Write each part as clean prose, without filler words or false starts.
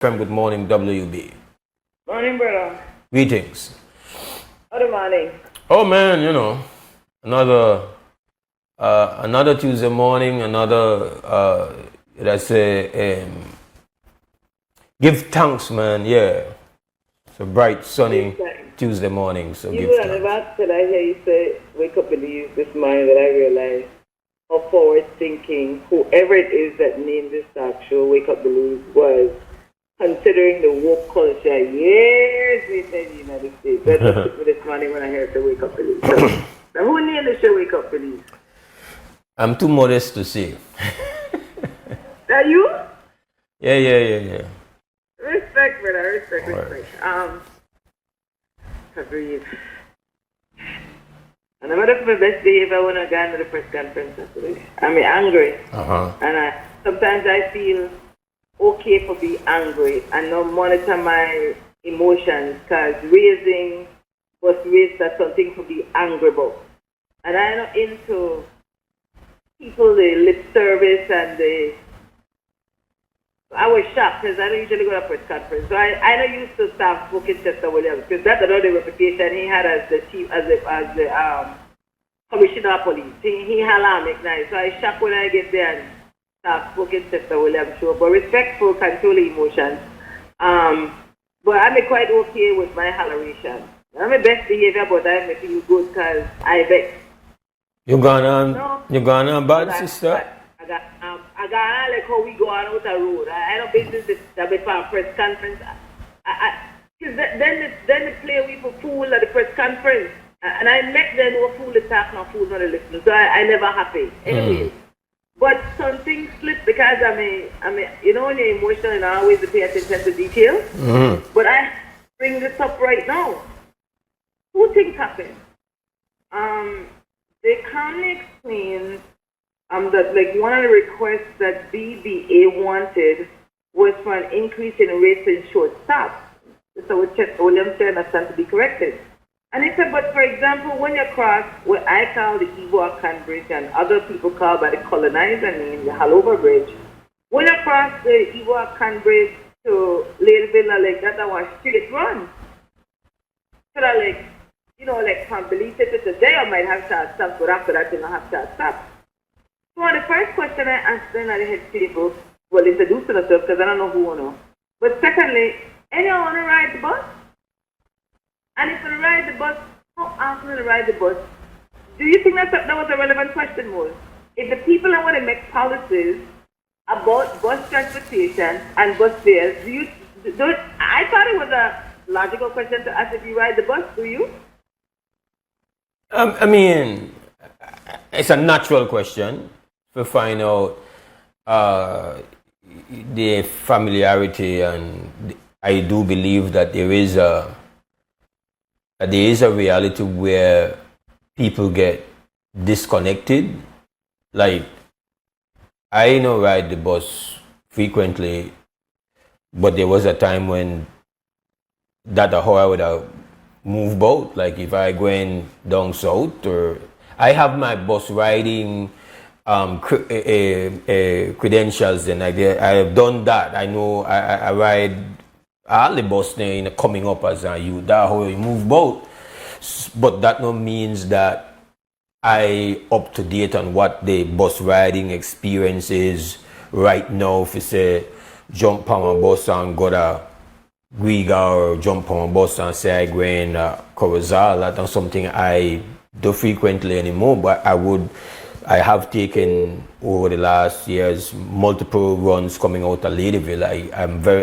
Good morning, WB. Morning, brother. Greetings. Good morning. Oh man, another Tuesday morning, let's say, give thanks, man. Yeah, it's a bright, sunny Tuesday morning, so give I thanks. never said I hear you say wake up in the use this morning that I realized how forward thinking whoever it is that named this talk show, Wake Up Believe, was considering the woke culture years later in the United States. That just took me this morning when I heard the Wake Up Believe. So, now who named the show Wake Up Believe? I'm too modest to say. That you? Yeah. Respect, brother. Respect. Breathe. And I'm not for my best behavior when I go into the press conference today. I'm angry. And sometimes I feel okay for being angry and not monitor my emotions because raising was raised as something to be angry about. And I'm not into people, the lip service and I was shocked because I don't usually go to a press conference. So I don't used to start smoking Chester Williams because that's another reputation he had as the chief, as the commissioner of police. He had make nice. So I shocked when I get there and start smoking Chester Williams show. But respectful, controlling emotions. But I'm quite okay with my holleration. I'm my best behavior, but I'm making you good because I bet. You gone on bad, sister? I got like how we go on out the road. I don't business that before a press conference. Cause then they play we for fool at the press conference. And I met them no fool to talk, no fool not to listen. So I never happy. Anyway. But something slipped because I'm you know when you're emotional and I always pay attention to detail. But I bring this up right now. Two things happened. They calmly explained that like one of the requests that BBA wanted was for an increase in rates in short stops. So we checked Williams said and stand to be corrected. And he said, but for example, when you cross what I call the Evo Bridge and other people call by the colonizer name, the Halover Bridge, when you cross the Evo Bridge to Ladeville, like that was straight run. So that like, you know, like from Belize to today, I might have short stops, but after that, you don't have short stops. So the first question I asked them at the head table, well, introducing myself because I don't know who I know. But secondly, anyone want to ride the bus? And if you ride the bus, how often do you ride the bus? Do you think that was a relevant question, Mo? If the people that want to make policies about bus transportation and bus fares, I thought it was a logical question to ask if you ride the bus, do you? I mean, it's a natural question to find out the familiarity, and I do believe that there is a reality where people get disconnected. Like, I ride the bus frequently, but there was a time when that's how I would have moved boat. Like if I going down south, or I have my bus riding credentials, and I have done that. I know I ride all the bus there coming up as a youth. That how you move boat. But that no means that I up to date on what the bus riding experience is right now. If you say jump on a bus and go to Guiga, or jump on a bus and say I go in Corozal, that's not something I do frequently anymore. But I have taken over the last years multiple runs coming out of Ladyville.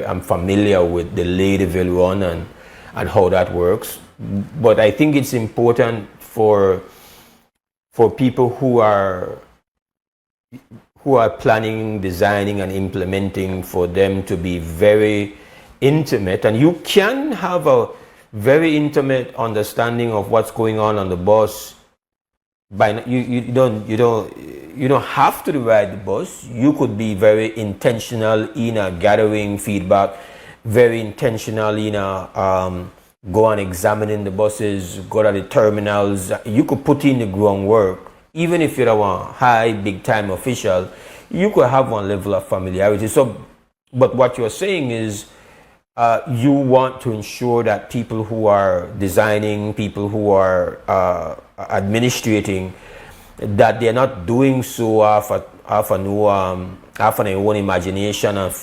I'm familiar with the Ladyville run and how that works. But I think it's important for people who are planning, designing, and implementing, for them to be very intimate. And you can have a very intimate understanding of what's going on the bus. You don't have to ride the bus. You could be very intentional in gathering feedback, very intentional in go and examining the buses, go to the terminals. You could put in the groundwork. Even if you're a high, big time official, you could have one level of familiarity. So, but what you're saying is you want to ensure that people who are designing, people who are administrating, that they're not doing so off on their own imagination and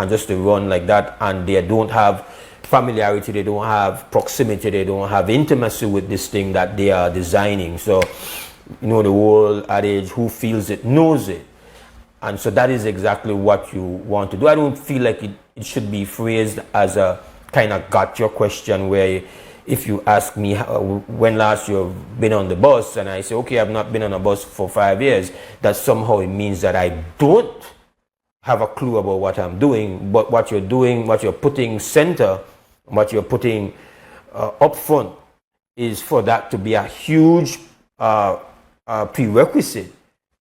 just to run like that, and they don't have familiarity, they don't have proximity, they don't have intimacy with this thing that they are designing. So, you know, the whole adage, who feels it knows it. And so that is exactly what you want to do. I don't feel like it should be phrased as a kind of gotcha question where if you ask me when last you've been on the bus and I say, okay, I've not been on a bus for 5 years, that somehow it means that I don't have a clue about what I'm doing. But what you're doing, what you're putting center, what you're putting up front is for that to be a huge prerequisite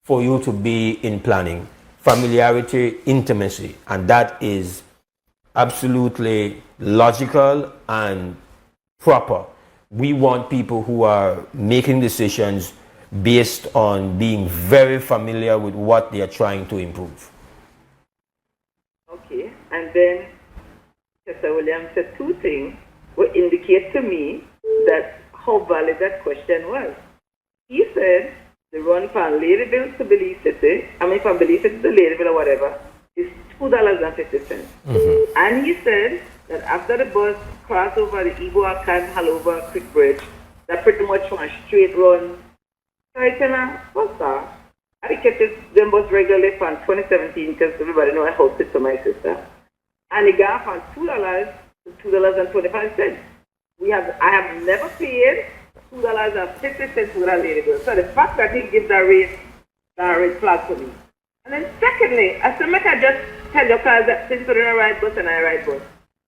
for you to be in planning. Familiarity, intimacy, and that is absolutely logical and proper. We want people who are making decisions based on being very familiar with what they are trying to improve. Okay, and then Mr. Williams said two things would indicate to me that how valid that question was. He said the run from Ladyville to Belize City, from Belize City to Ladyville or whatever, is $2.50. And he said that after the bus crossed over the Ibo-Akan Halover Creek Bridge, that pretty much one straight run. So I said, what's that? I kept the bus regularly from 2017 because everybody know I hosted to my sister. And it got from $2 to $2.25. I have never paid $2.50 for that Ladyville. So the fact that he gives that rate flag for me. And then secondly, I said, make I just tell your cars that since you're in a ride bus and I ride bus.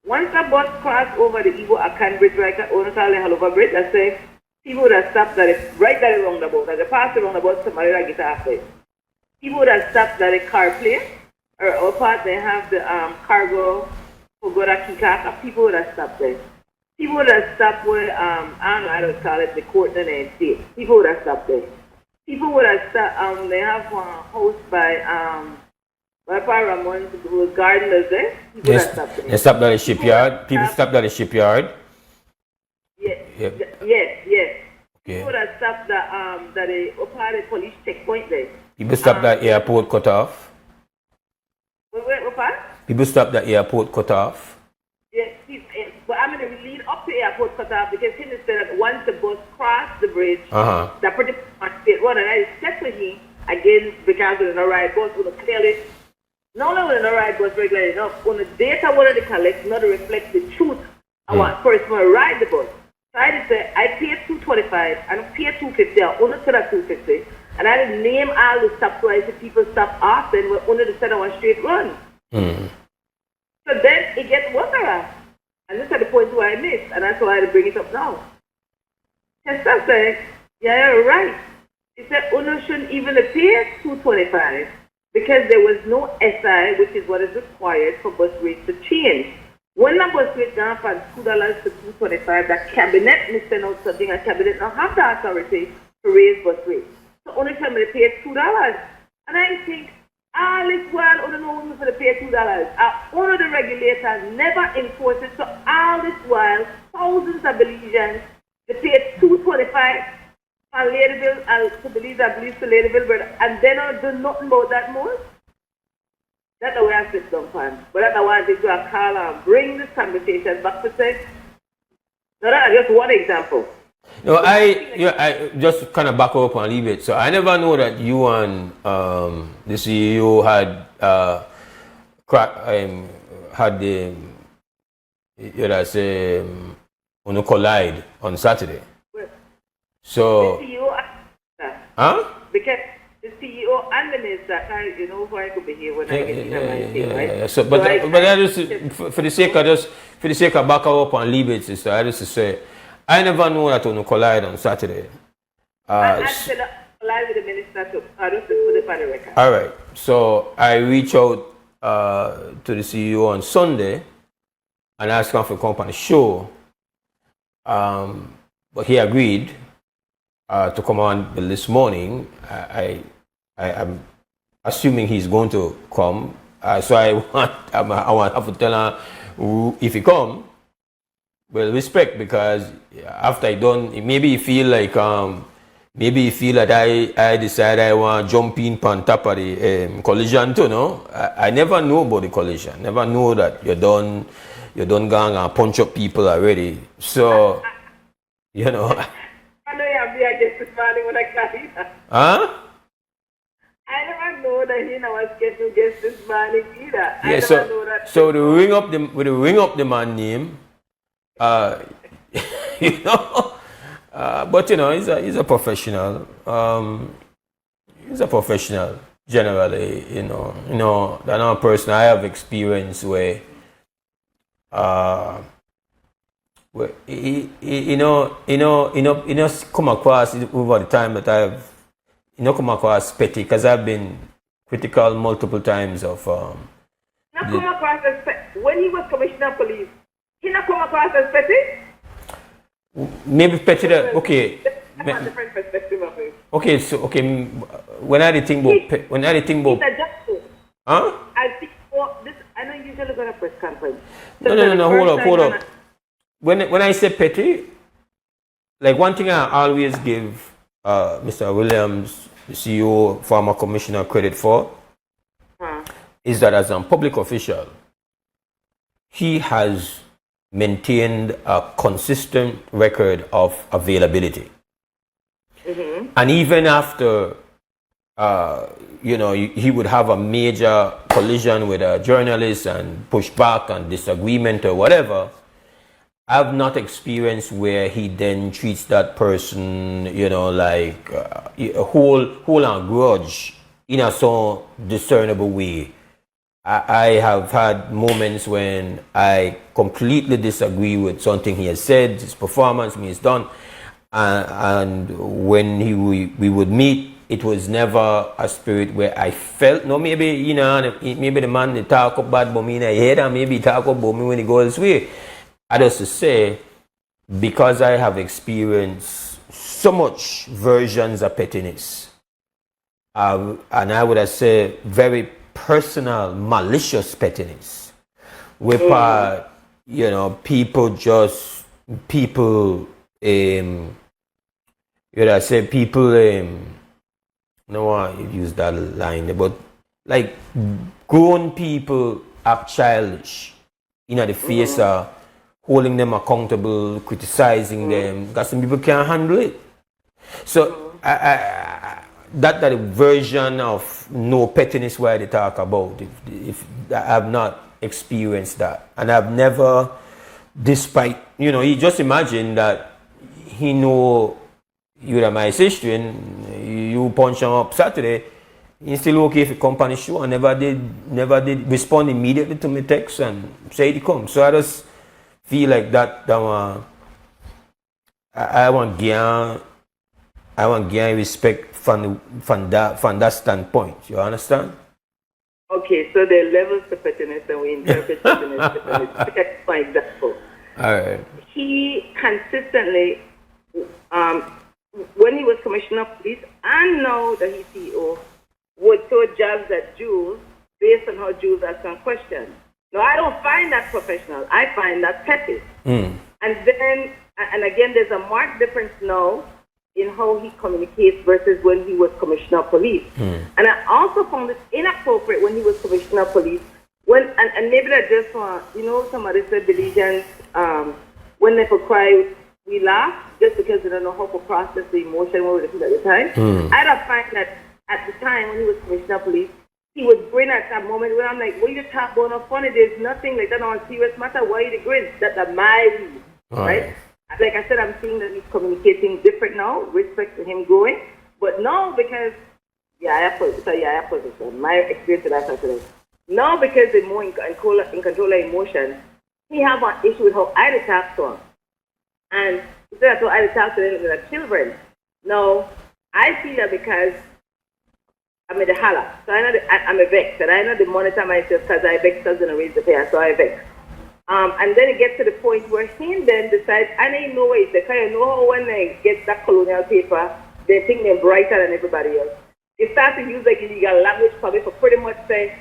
Once the bus crossed over the Ibo-Akan Bridge, right at Onatale Halover Bridge, I say, people would have stopped at it right at the roundabout. As they pass the roundabout, somebody would get off it. People would have stopped at a car place, or our part, they have the cargo Pagoda Kikaka. People would have stopped there. People would have stopped where, I don't call it the court in the state. People would have stopped there. People would have stopped, they have one house by Ramon, with gardeners there. People would have stopped there. They stopped at the shipyard. People stopped at the shipyard. Yes. Yep. Yes. Okay. People would have stopped at the police checkpoint there. People stopped at airport cut off. What part? People stopped at airport cut off. Yes, but I'm going to lead up to airport cut off because he said that once the bus crossed the bridge, that pretty much state run, and I said to him again because of the ride bus, would clearly not only the ride bus regularly enough, on the data what they collect, not to reflect the truth. I want first to ride the bus. So I just say I paid $2.25, I don't pay $2.50, I only said at $2.50, and I didn't name all the stops where I said people stop often, but only the set on one straight run. So then it gets worse around. And this is the point where I missed, and that's why I had to bring it up now. Chester said, yeah, you're right. He said, owner shouldn't even pay $2.25 because there was no SI, which is what is required for bus rates to change. When the bus rate gone from $2 to $2.25, the cabinet may send out something, and cabinet don't have the authority to raise bus rates. So owner should have paid $2. And I think, all this while, I don't know who's going to pay $2. One of the regulators never enforced it. So all this while, thousands of Belizeans, they paid $2.25 on Ladyville, to Belize to Ladyville, and then I do nothing about that more. That's the way I sit down, pan. But that's why I think to call and bring this conversation back to say, no, that's just one example. No, I just kind of back up and leave it. So I never know that you and the CEO had on a collide on Saturday. So the CEO, because the CEO and the minister, you know who I could be here when I get into my team, right? Yeah. So, but I just for the sake of back up and leave it, sister, I just to say. I never know that on a collide on Saturday. I said collide with the minister too. I don't put it on the record. All right. So I reached out to the CEO on Sunday and asked him to come on the show. But he agreed to come on this morning. I'm assuming he's going to come. So I want to have to tell him if he come, well, respect, because after I done, maybe you feel like maybe you feel that I decide I want to jump in on top of the collision too, no? I never know about the collision. Never know that you done gang and punch up people already. So, you know. I know you have the against this morning when I got here. Huh? I never know that he was getting against this morning either. Yeah, I never know that. so we ring up the man name. You know, but you know, he's a professional. He's a professional generally. You know, that not a person I have experience where you know, come across over the time that I've, come across petty, because I've been critical multiple times of. Not come across as when he was commissioner of police. He not come across as petty. Maybe petty. Okay. That's a different perspective of it. Okay, so when I think about huh? I think this. I know you usually go to press conference. So no. Hold up. When I say petty, like one thing I always give Mr. Williams, the CEO, former commissioner, credit for, is that as a public official, he has maintained a consistent record of availability. Mm-hmm. And even after, he would have a major collision with a journalist and push back and disagreement or whatever, I've not experienced where he then treats that person, like a whole and grudge in a so discernible way. I have had moments when I completely disagree with something he has said, his performance, he has done, and when we would meet, it was never a spirit where I felt, maybe the man they talk about me in the head, and maybe he talk about me when he goes elsewhere. I just to say, because I have experienced so much versions of pettiness, and I would have said very personal, malicious pettiness, where people, no one use that line, but like grown people are childish in the face of holding them accountable, criticizing them, because some people can't handle it. So that version of no pettiness where they talk about, if I have not experienced that, and I've never, despite, you just imagine that he know you're my sister and you punch him up Saturday, he's still okay if he come on the show, and never did respond immediately to my text and say he come. So I just feel like that I want gain respect from that standpoint. You understand? Okay, so there are levels to pettiness and we interpret pettiness differently. That's my example. All right. He consistently, when he was commissioner of police and now that he's CEO, would throw jabs at Jules based on how Jules asked some questions. No, I don't find that professional. I find that petty. And then, and again, there's a marked difference now in how he communicates versus when he was commissioner of police. And I also found it inappropriate when he was commissioner of police. And maybe that just somebody said Belizeans, when they could cry, we laugh just because they don't know how to process the emotion when we feel at the time. I don't find that at the time when he was commissioner of police, he would grin at that moment when I'm like, what you talk about? No funny, there's nothing like that on a serious matter. Why you grin? That's my view, right? Like I said, I'm seeing that he's communicating different now, respect to him growing. But no, because, I position. My experience with that today. No, because they're more in control of emotions. He have an issue with how I talk to him. And instead of how I talk to them like children. No, I feel that because I'm in the holler. So I'm a vex. And I know the monitor myself because I vex doesn't raise the pay, so I vex. And then it gets to the point where he then decides, and ain't no way, they kind of know how when they get that colonial paper, they think they're brighter than everybody else. They start to use like illegal language probably for pretty much say,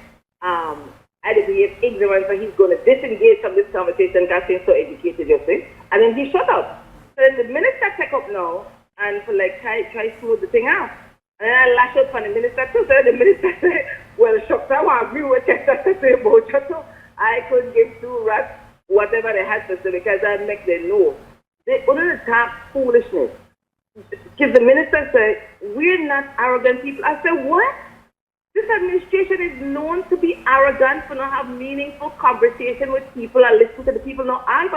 I behave ignorant, so he's going to disengage from this conversation because he's so educated, you see. And then he shut up. So then the minister check up now and for like try smooth the thing out. And then I lash out from the minister too. So the minister said, well, shucks, I want to agree with Chester to say about you too. I couldn't give two rats whatever they had to say because I make them know. They only talk foolishness. Because the minister said, we're not arrogant people. I said, what? This administration is known to be arrogant for not have meaningful conversation with people and listen to the people. Now, I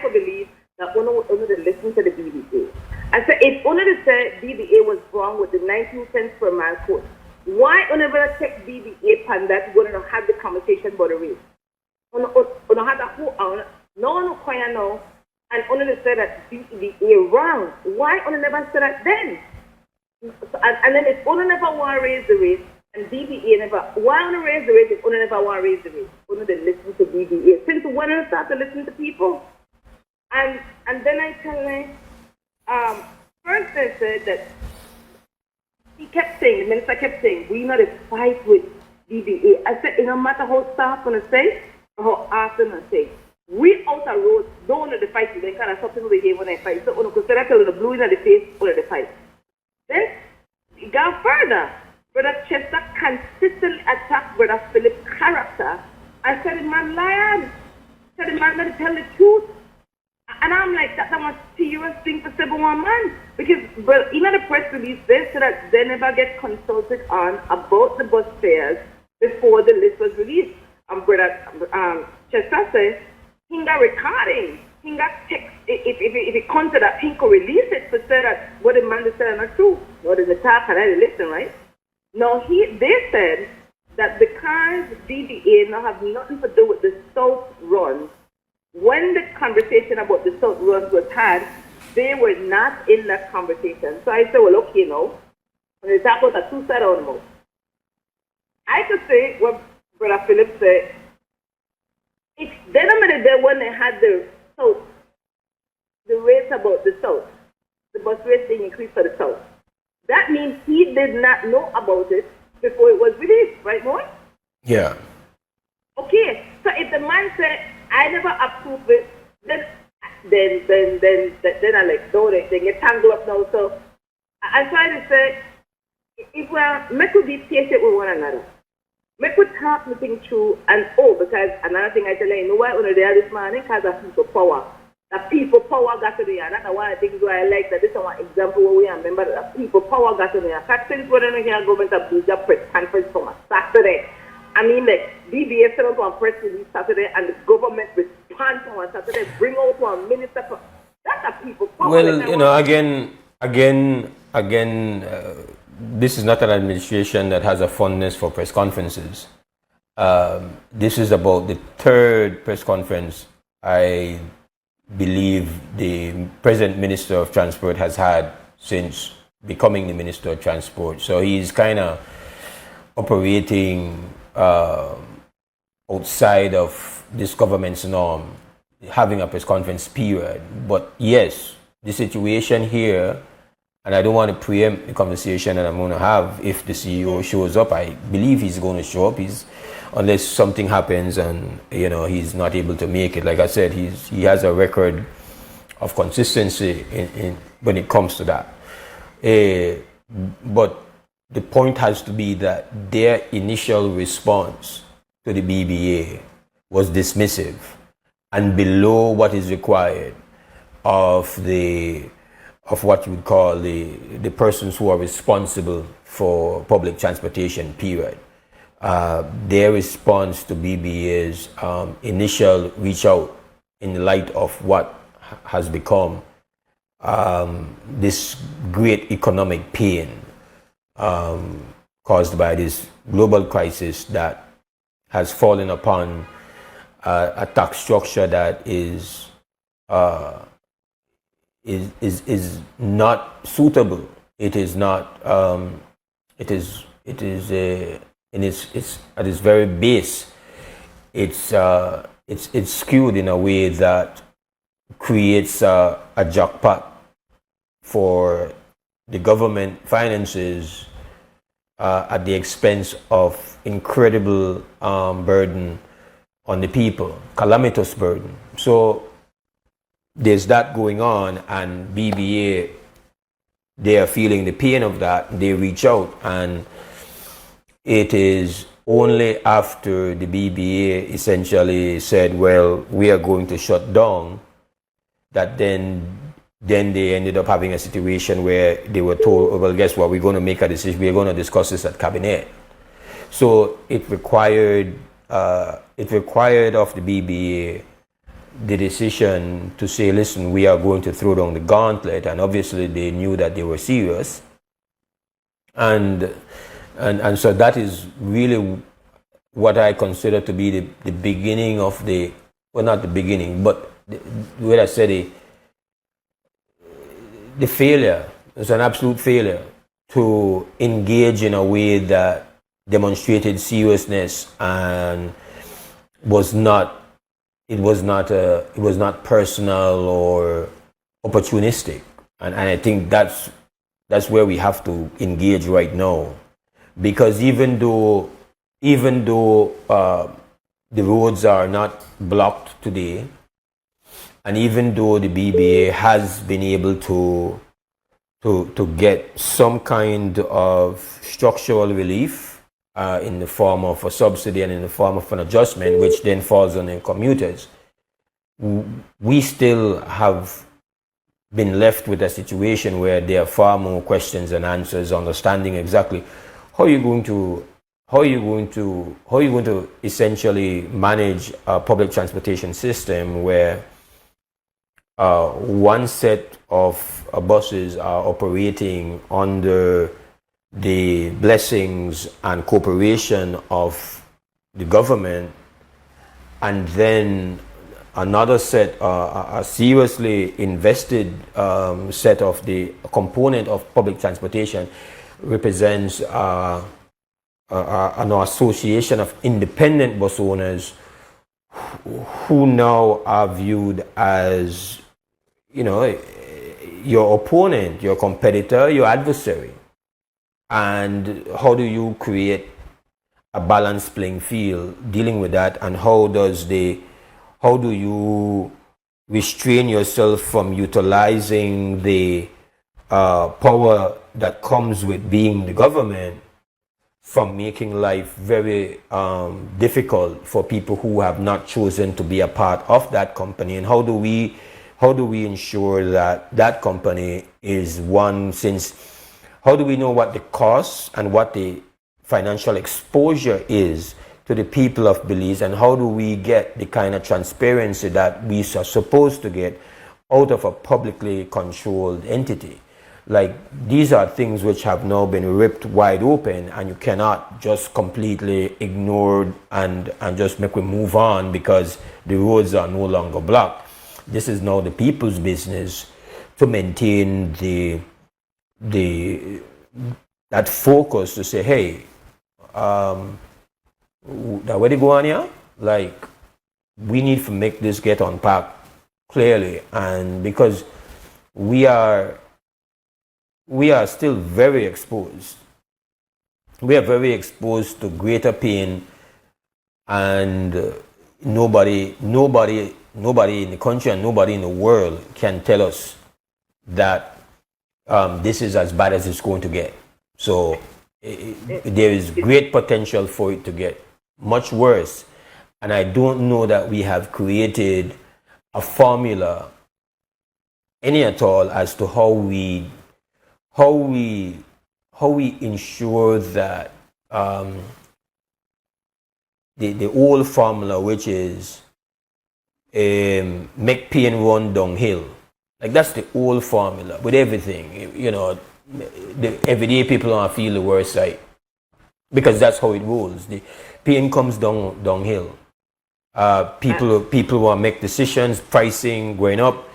could believe that only to listen to the BBA. I said, if only to say BBA was wrong with the 19 cents per mile quote, why whenever take BBA pan that we're going to have the conversation about the rate? On have that whole hour, no one will know, and only to say that BBA wrong. Why only never say that then? And then if only never want to raise the rate, and BBA never, why only raise the rate if only never want to raise the rate? Only they listen to BBA. Since when they start to listen to people? And then I tell them, first they said that he kept saying, the minister kept saying, we not a fight with BBA. I said, it no matter how staff gonna say, or how often I say, we out the road, don't want to fight with them, kind of something we behave when I fight. So on consider to the blue in the face, or the fight. Then it got further. Brother Chester consistently attacked Brother Philip's character. I said, man, lion. I said, man, let tell the truth. And I'm like, that's a serious thing for 7-1 man. Because, well, in the press release, they said that they never get consulted on about the bus fares before the list was released. Brother Chester said, he got recording. He got text. If it comes to that, he could release it to say that what the man said are not true. What is the talk and I listen, right? No, they said that because DBA now have nothing to do with the South Run, when the conversation about the South Run was had, they were not in that conversation. So I said, well, okay, no. When they talk about the two-sided animal, I could say what Brother Philip said. It's then a minute there when they had the South, the rates about the South, the bus rates being increased for the South. That means he did not know about it before it was released, right, boy? Yeah. Okay, so if the man said, I never approved it, then I like, don't they get tangled up now. So I'm trying to say, if we make we be patient with one another, make we talk the thing through, and because another thing I tell you know why when they are this morning, because of people power. The people power got to there. That's one of the things where I like that this is one example where we remember that people power got to there. Because since we're not here, government have built a press conference from a Saturday. I mean, like, BBA set up one press release Saturday, and the government responds on Saturday, bring out one minister. That's a people power. Well, you know, again, this is not an administration that has a fondness for press conferences. This is about the third press conference I believe the present Minister of Transport has had since becoming the Minister of Transport. So he's kind of operating outside of this government's norm, having a press conference period. But yes, the situation here, and I don't want to preempt the conversation that I'm going to have if the CEO shows up. I believe he's going to show up. Unless something happens and he's not able to make it. Like I said, he has a record of consistency in when it comes to that. But the point has to be that their initial response to the BBA was dismissive and below what is required of what you would call the persons who are responsible for public transportation, period. Their response to BBA's initial reach out in the light of what has become this great economic pain caused by this global crisis that has fallen upon a tax structure that is not suitable. It is not. It is and it's at its very base, it's skewed in a way that creates a jackpot for the government finances at the expense of incredible burden on the people, calamitous burden. So there's that going on, and BBA, they are feeling the pain of that. They reach out, and it is only after the BBA essentially said, well, we are going to shut down, that then they ended up having a situation where they were told, well, guess what, we're going to make a decision, we're going to discuss this at cabinet. So it required of the BBA the decision to say, listen, we are going to throw down the gauntlet, and obviously they knew that they were serious. And so that is really what I consider to be the beginning of the, well, not the beginning, but the way I said the failure. It's an absolute failure to engage in a way that demonstrated seriousness and was not personal or opportunistic. And I think that's where we have to engage right now. Because even though the roads are not blocked today, and even though the BBA has been able to get some kind of structural relief in the form of a subsidy and in the form of an adjustment, which then falls on the commuters, we still have been left with a situation where there are far more questions than answers, understanding exactly how are you going to essentially manage a public transportation system where one set of buses are operating under the blessings and cooperation of the government, and then another set, a seriously invested set of the component of public transportation represents an association of independent bus owners who now are viewed as, your opponent, your competitor, your adversary. And how do you create a balanced playing field dealing with that? And how do you restrain yourself from utilizing the power that comes with being the government, from making life very difficult for people who have not chosen to be a part of that company? And how do we ensure that company is one, since how do we know what the costs and what the financial exposure is to the people of Belize, and how do we get the kind of transparency that we are supposed to get out of a publicly controlled entity? Like, these are things which have now been ripped wide open, and you cannot just completely ignore and just make we move on because the roads are no longer blocked. This is now the people's business to maintain that focus to say, hey, where they go on here? Like, we need to make this get unpacked clearly, and because we are still very exposed. We are very exposed to greater pain, and nobody in the country and nobody in the world can tell us that this is as bad as it's going to get. So there is great potential for it to get much worse, and I don't know that we have created a formula, any at all, as to how we ensure that the old formula, which is make pain run downhill, like that's the old formula with everything. The everyday people don't feel the worst side because that's how it rolls. The pain comes downhill. People want to make decisions, pricing going up.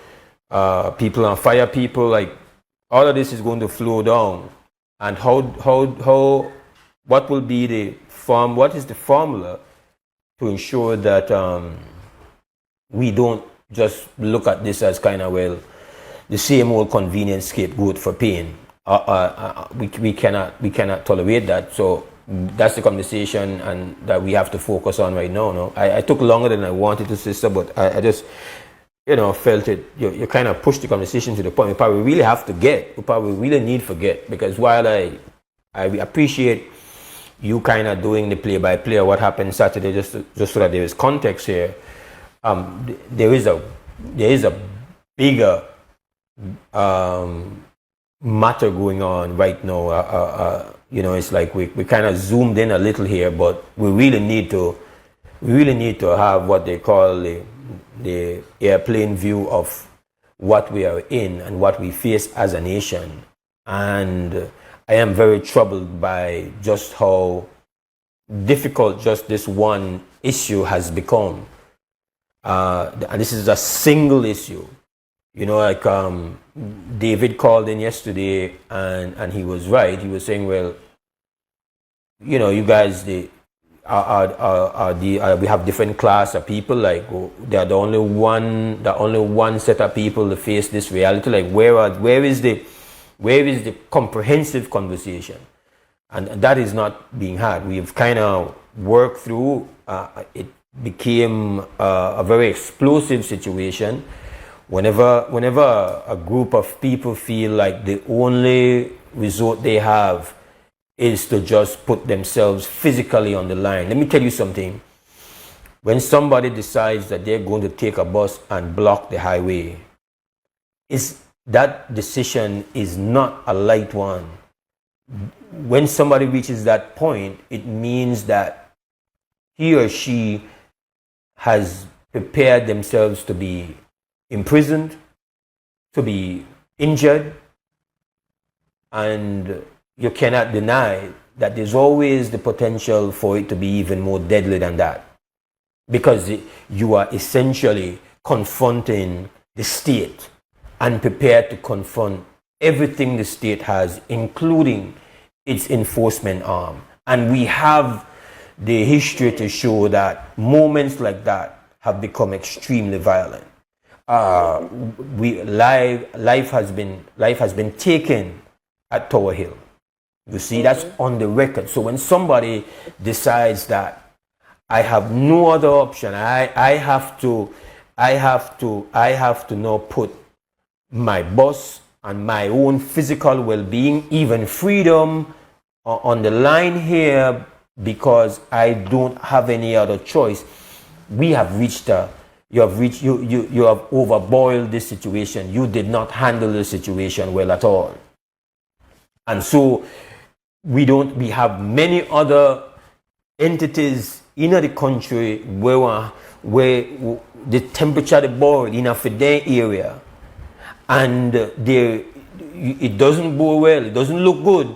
People want to fire people. Like, all of this is going to flow down. And what will be the form? What is the formula to ensure that we don't just look at this as kind of, well, the same old convenient scapegoat for pain? we cannot tolerate that. So that's the conversation and that we have to focus on right now. No, I took longer than I wanted to, sister, but I just felt it. You kind of pushed the conversation to the point we probably really have to get. We probably really need to get, because while I appreciate you kind of doing the play-by-play of what happened Saturday, just so that there is context here. There is a bigger matter going on right now. It's like we kind of zoomed in a little here, but we really need to have what they call the airplane view of what we are in and what we face as a nation. And I am very troubled by just how difficult just this one issue has become. And this is a single issue. David called in yesterday and he was right. He was saying, well, you guys, we have different class of people. Like, they are the only one set of people to face this reality. Like, where is the comprehensive conversation? And that is not being had. We've kind of worked through. It became a very explosive situation. Whenever a group of people feel like the only resort they have is to just put themselves physically on the line. Let me tell you something. When somebody decides that they're going to take a bus and block the highway, that decision is not a light one. When somebody reaches that point, it means that he or she has prepared themselves to be imprisoned, to be injured, and you cannot deny that there's always the potential for it to be even more deadly than that, because you are essentially confronting the state and prepared to confront everything the state has, including its enforcement arm. And we have the history to show that moments like that have become extremely violent. Life has been taken at Tower Hill. You see, that's on the record. So when somebody decides that I have no other option, I have to now put my bus and my own physical well-being, even freedom, on the line here because I don't have any other choice. You have overboiled this situation. You did not handle the situation well at all. And so we have many other entities in the country where the temperature they boil in a Fidel area, and it doesn't go well, it doesn't look good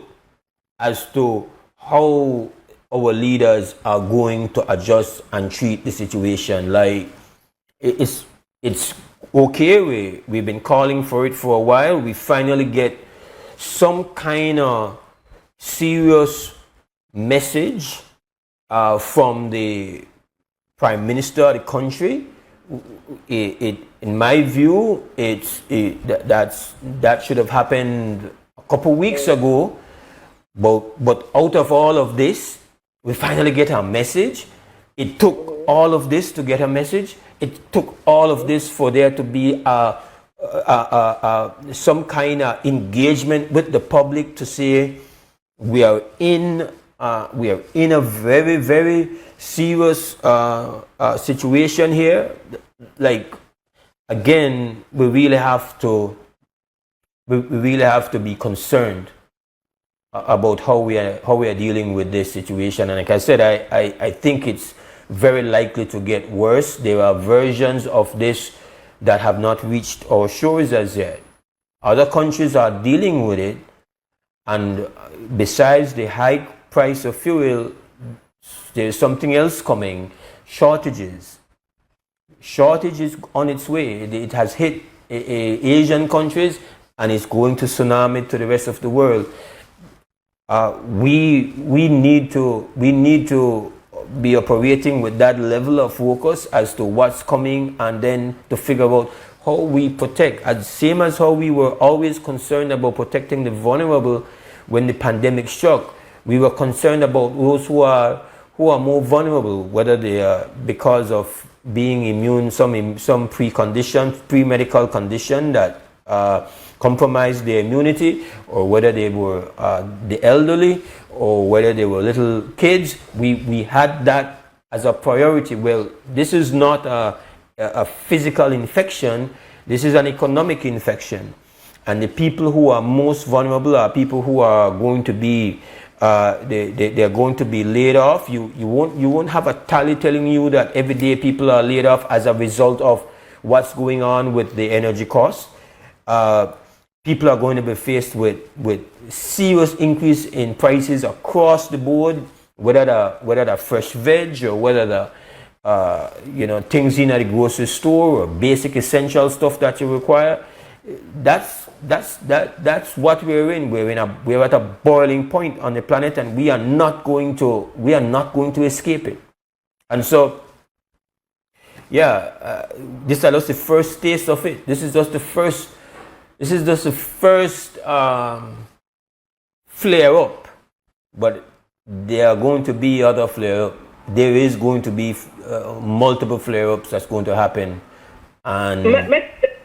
as to how our leaders are going to adjust and treat the situation. Like, it's okay. We've been calling for it for a while. We finally get some kind of serious message from the Prime Minister of the country. In my view, that should have happened a couple weeks ago. But out of all of this, we finally get a message. It took all of this to get a message. It took all of this for there to be some kind of engagement with the public to say we are in a very, very serious situation here. Like, again, we really have to be concerned about how we are dealing with this situation. And like I said, I think it's very likely to get worse. There are versions of this that have not reached our shores as yet. Other countries are dealing with it, and besides the high price of fuel, there's something else coming. Shortages on its way. It has hit Asian countries, and it's going to tsunami to the rest of the world. We need to be operating with that level of focus as to what's coming, and then to figure out how we protect, as same as how we were always concerned about protecting the vulnerable when the pandemic struck. We were concerned about those who are more vulnerable, whether they are because of being immune, some pre-medical condition that compromised their immunity, or whether they were the elderly, or whether they were little kids. We had that as a priority. Well, this is not a physical infection, this is an economic infection. And the people who are most vulnerable are people who are going to be they're going to be laid off. You won't have a tally telling you that every day people are laid off as a result of what's going on with the energy costs. People are going to be faced with serious increase in prices across the board, whether the fresh veg, or whether the things in at the grocery store, or basic essential stuff that you require. That's what we're in. We're at a boiling point on the planet, and we are not going to escape it. And so, this is just the first taste of it. This is just the first flare up, but there are going to be other flare up. There is going to be multiple flare ups that's going to happen. And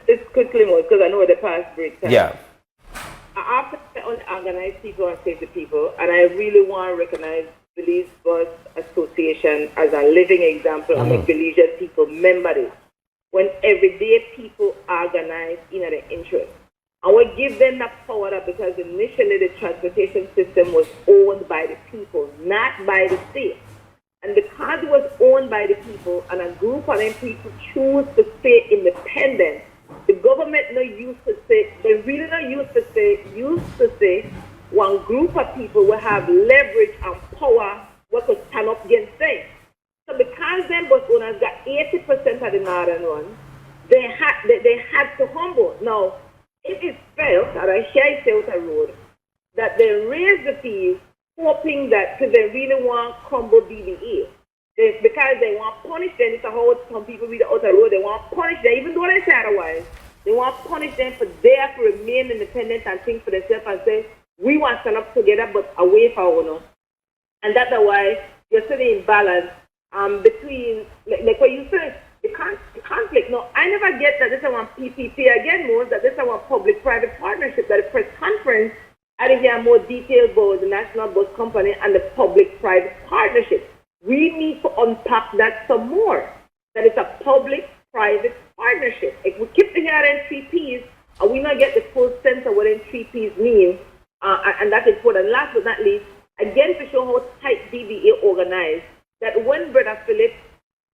it's quickly more, because I know the past break time. Yeah. I have to organize people and save the people, and I really want to recognize Belize Bus Association as a living example and make Belizean people remember this. When everyday people organize in their interest. And we give them that power up, because initially the transportation system was owned by the people, not by the state. And because it was owned by the people, and a group of them people choose to stay independent, the government used to say one group of people will have leverage and power what could stand up against them. So because them bus owners got 80% of the northern one, they had to humble. Now, it is felt, and I hear it out the road, that they raise the fees hoping that, because they really want crumble BBA. Because they want to punish them. It's a whole, some people read out the road, they want to punish them, even though they say otherwise. They want to punish them for to remain independent and think for themselves and say, we want to stand up together, but away from our own. And that's why you're sitting in balance between, like what you said, the conflict. No, I never get that this is one PPP again, more that this is one public-private partnership, that the press conference, I didn't hear more details about the National Bus Company and the public-private partnership. We need to unpack that some more, that it's a public-private partnership. If we keep hearing 3 Ps, and we not get the full sense of what 3 Ps mean, and that's important. Last but not least, again, to show how tight DBA organized, that when Brother Philip,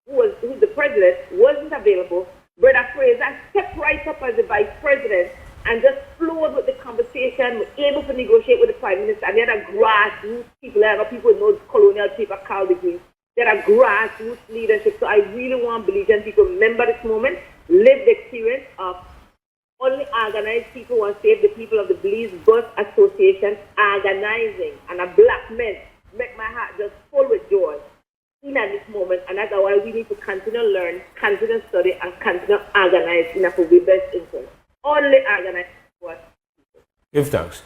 who's the president, wasn't available, Brother Fraser stepped right up as the vice president and just flowed with the conversation, was able to negotiate with the prime minister, and they had a grassroots people, there are people with no colonial paper call degrees. They had a grassroots leadership. So I really want Belizean people to remember this moment, live the experience of only organized people who want to save the people of the Belize Bus Association organizing, and a black man make my heart just full with joy in at this moment. And that's why we need to continue to learn, continue to study, and continue to organize in a for the best interest. Only organize what. Give thanks.